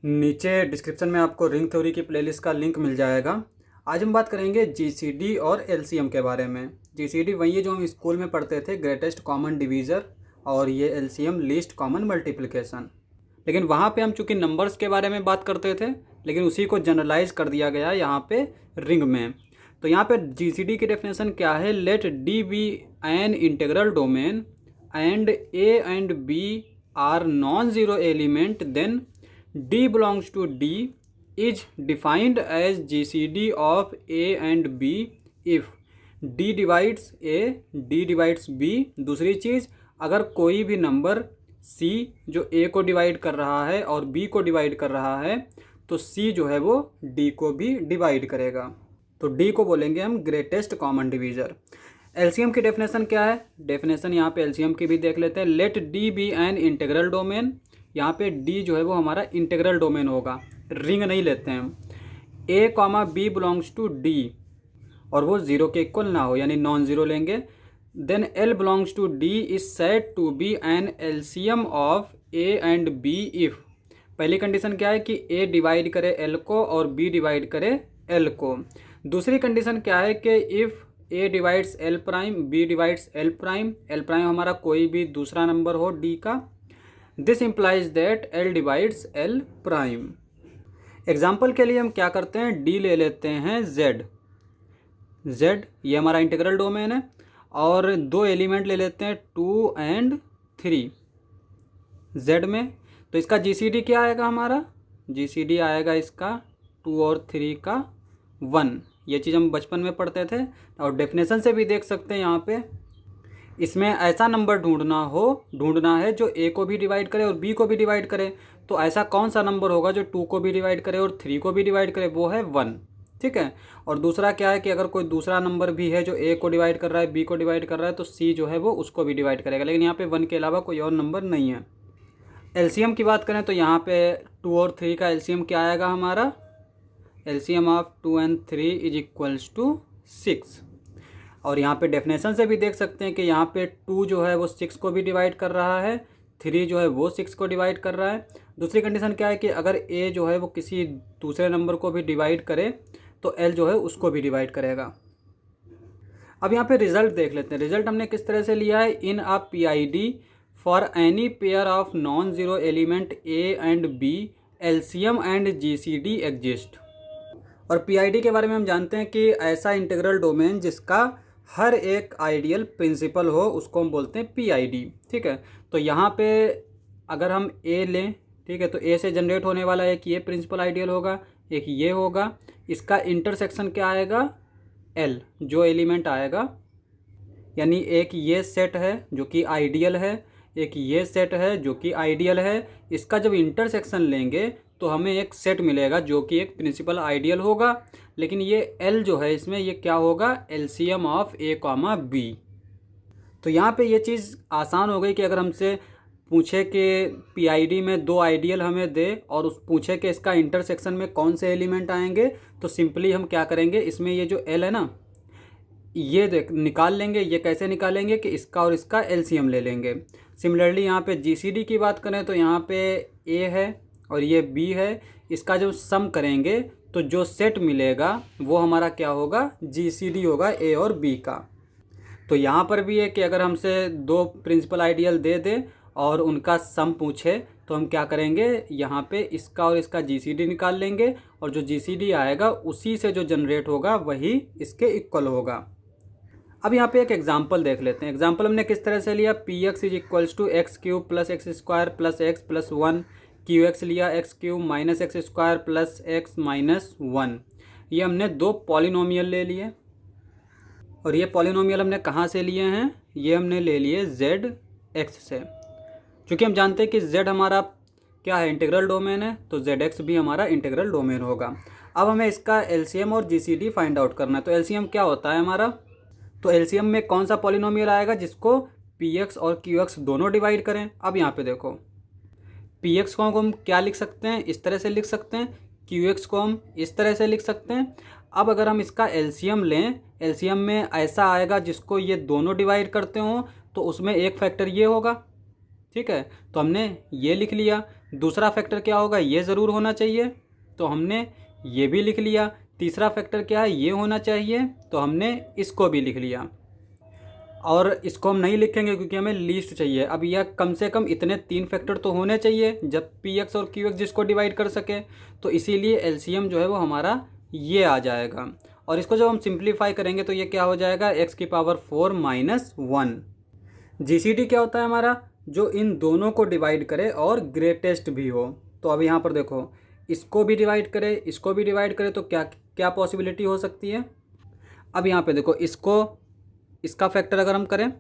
नीचे डिस्क्रिप्शन में आपको रिंग थ्योरी की प्लेलिस्ट का लिंक मिल जाएगा। आज हम बात करेंगे जीसीडी और एलसीएम के बारे में। जीसीडी वही है जो हम स्कूल में पढ़ते थे, ग्रेटेस्ट कॉमन डिवीज़र, और ये एलसीएम लीस्ट कॉमन मल्टीप्लिकेशन। लेकिन वहाँ पे हम चूँकि नंबर्स के बारे में बात करते थे, लेकिन उसी को जनरलाइज कर दिया गया यहाँ पे रिंग में। तो यहाँ पे जीसीडी की डेफिनेशन क्या है? Let D be an integral domain and A and B are non zero element, then D belongs to D is defined as GCD of A and B if D divides A, D divides B। दूसरी चीज़, अगर कोई भी number C जो A को divide कर रहा है और B को डिवाइड कर रहा है, तो C जो है वो D को भी डिवाइड करेगा। तो D को बोलेंगे हम ग्रेटेस्ट कॉमन डिवीज़र। एलसीएम की डेफिनेशन क्या है? डेफिनेशन यहाँ पे एलसीएम की भी देख लेते हैं। Let D be an integral domain. यहाँ पे D जो है वो हमारा इंटीग्रल डोमेन होगा, रिंग नहीं लेते हैं हम। A comma B belongs to D और वो ज़ीरो के इक्वल ना हो, यानी नॉन ज़ीरो लेंगे। Then L belongs to D is said to be an LCM of A and B if. पहली कंडीशन क्या है कि A डिवाइड करे L को और B डिवाइड करे L को। दूसरी कंडीशन क्या है कि if A divides L prime, B divides L prime, L prime हमारा कोई भी दूसरा नंबर हो D का, this implies that L divides L prime. Example के लिए हम क्या करते हैं, D ले लेते हैं Z ये हमारा इंटीग्रल डोमेन है, और दो एलिमेंट ले लेते हैं 2 एंड 3 Z में। तो इसका GCD क्या आएगा हमारा? GCD आएगा इसका 2 और 3 का 1। ये चीज़ हम बचपन में पढ़ते थे और डेफिनेशन से भी देख सकते हैं। यहाँ पे इसमें ऐसा नंबर ढूंढना है जो A को भी डिवाइड करे और B को भी डिवाइड करे। तो ऐसा कौन सा नंबर होगा जो 2 को भी डिवाइड करे और 3 को भी डिवाइड करे? वो है 1। ठीक है। और दूसरा क्या है कि अगर कोई दूसरा नंबर भी है जो A को डिवाइड कर रहा है, B को डिवाइड कर रहा है, तो C जो है वो उसको भी डिवाइड करेगा। लेकिन यहाँ पे 1 के अलावा कोई और नंबर नहीं है। एलसीएम की बात करें तो यहाँ पे 2 और 3 का एलसीएम क्या आएगा हमारा? LCM of 2 and 3 is equals to 6। और यहाँ पे डेफिनेशन से भी देख सकते हैं कि यहाँ पे 2 जो है वो 6 को भी डिवाइड कर रहा है, 3 जो है वो 6 को डिवाइड कर रहा है। दूसरी कंडीशन क्या है कि अगर A जो है वो किसी दूसरे नंबर को भी डिवाइड करे तो L जो है उसको भी डिवाइड करेगा। अब यहाँ पे रिजल्ट देख लेते हैं। रिजल्ट हमने किस तरह से लिया है? इन अ PID for any pair of non zero element A and B LCM and GCD exist. और PID के बारे में हम जानते हैं कि ऐसा इंटीग्रल डोमेन जिसका हर एक आइडियल प्रिंसिपल हो उसको हम बोलते हैं PID। ठीक है। तो यहाँ पे अगर हम A लें, ठीक है, तो A से जनरेट होने वाला एक ये प्रिंसिपल आइडियल होगा, एक ये होगा। इसका इंटरसेक्शन क्या आएगा? L जो एलिमेंट आएगा, यानी एक ये सेट है जो कि आइडियल है, एक ये सेट है जो कि आइडियल है। इसका जब इंटरसेक्शन लेंगे तो हमें एक सेट मिलेगा जो कि एक प्रिंसिपल आइडियल होगा। लेकिन ये L जो है इसमें ये क्या होगा? LCM of A comma B। तो यहाँ पे ये चीज़ आसान हो गई कि अगर हमसे पूछे कि PID में दो आइडियल हमें दे और उस पूछे कि इसका इंटरसेक्शन में कौन से एलिमेंट आएंगे, तो सिंपली हम क्या करेंगे, इसमें ये जो L है ना, ये निकाल लेंगे। ये कैसे निकालेंगे कि इसका और इसका एलसीएम ले लेंगे। सिमिलरली यहाँ पे GCD की बात करें तो यहाँ पे A है और ये B है। इसका जब सम करेंगे तो जो सेट मिलेगा वो हमारा क्या होगा? GCD होगा A और B का। तो यहाँ पर भी है कि अगर हमसे दो प्रिंसिपल आइडियल दे दे और उनका सम पूछे तो हम क्या करेंगे, यहाँ पे इसका और इसका GCD निकाल लेंगे और जो GCD आएगा उसी से जो जनरेट होगा वही इसके इक्वल होगा। अब यहाँ पे एक एग्जाम्पल देख लेते हैं। एग्जाम्पल हमने किस तरह से लिया? PX is equals to x cube plus x square plus x plus 1। QX लिया x cube minus x square plus x minus 1। ये हमने दो पॉलिनोमियल ले लिए और ये पॉलिनोमियल हमने कहाँ से लिए हैं? ये हमने ले लिए ZX से। क्योंकि हम जानते हैं कि Z हमारा क्या है? इंटीग्रल डोमेन है, तो ZX भी हमारा इंटीग्रल डोमेन होगा। अब हमें इसका LCM और GCD फाइंड आउट करना है। तो LCM क्या होता है हमारा? तो LCM में कौन सा पॉलिनोमियल आएगा जिसको PX और QX दोनों डिवाइड करें? अब यहाँ पे देखो, PX को हम क्या लिख सकते हैं? इस तरह से लिख सकते हैं। QX को हम इस तरह से लिख सकते हैं। अब अगर हम इसका LCM लें, LCM में ऐसा आएगा जिसको ये दोनों डिवाइड करते हों, तो उसमें एक फैक्टर ये होगा। ठीक है, तो हमने ये लिख लिया। दूसरा फैक्टर क्या होगा, ये ज़रूर होना चाहिए, तो हमने ये भी लिख लिया। तीसरा फैक्टर क्या है, ये होना चाहिए, तो हमने इसको भी लिख लिया। और इसको हम नहीं लिखेंगे क्योंकि हमें लीस्ट चाहिए। अब यह कम से कम इतने 3 फैक्टर तो होने चाहिए जब पी एक्स और क्यू एक्स जिसको डिवाइड कर सके, तो इसीलिए एलसीएम जो है वो हमारा ये आ जाएगा। और इसको जब हम सिंप्लीफाई करेंगे तो ये क्या हो जाएगा, एक्स की पावर 4 माइनस 1। जीसीडी क्या होता है हमारा, जो इन दोनों को डिवाइड करे और ग्रेटेस्ट भी हो। तो अब यहाँ पर देखो, इसको भी डिवाइड करे, इसको भी डिवाइड करे, तो क्या क्या पॉसिबिलिटी हो सकती है। अब यहाँ पे देखो, इसका फैक्टर अगर हम करें,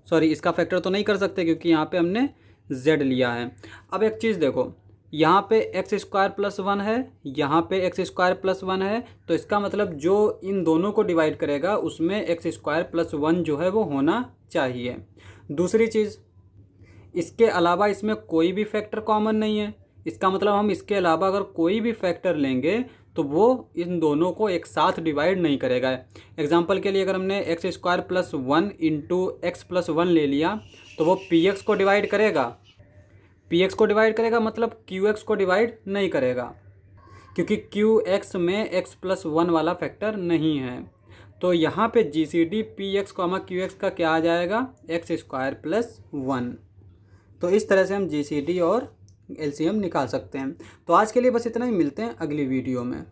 सॉरी इसका फैक्टर तो नहीं कर सकते क्योंकि यहाँ पे हमने z लिया है। अब एक चीज़ देखो, यहाँ पे एक्स स्क्वायर प्लस 1 है, यहाँ पे एक्स स्क्वायर प्लस 1 है, तो इसका मतलब जो इन दोनों को डिवाइड करेगा उसमें एक्स स्क्वायर प्लस 1 जो है वो होना चाहिए। दूसरी चीज़, इसके अलावा इसमें कोई भी फैक्टर कॉमन नहीं है। इसका मतलब हम इसके अलावा अगर कोई भी फैक्टर लेंगे तो वो इन दोनों को एक साथ डिवाइड नहीं करेगा। एग्जाम्पल के लिए अगर हमने X square plus 1 into X plus 1 ले लिया तो वो पी एक्स को डिवाइड करेगा, पी एक्स को डिवाइड करेगा, मतलब क्यू एक्स को डिवाइड नहीं करेगा, क्योंकि क्यू एक्स में एक्स प्लस 1 वाला फैक्टर नहीं है। तो यहाँ पे G C D P X comma Q X का क्या आ जाएगा, एक्स स्क्वायर प्लस 1। तो इस तरह से हम जी सी डी और एल सी एम निकाल सकते हैं। तो आज के लिए बस इतना ही, मिलते हैं अगली वीडियो में।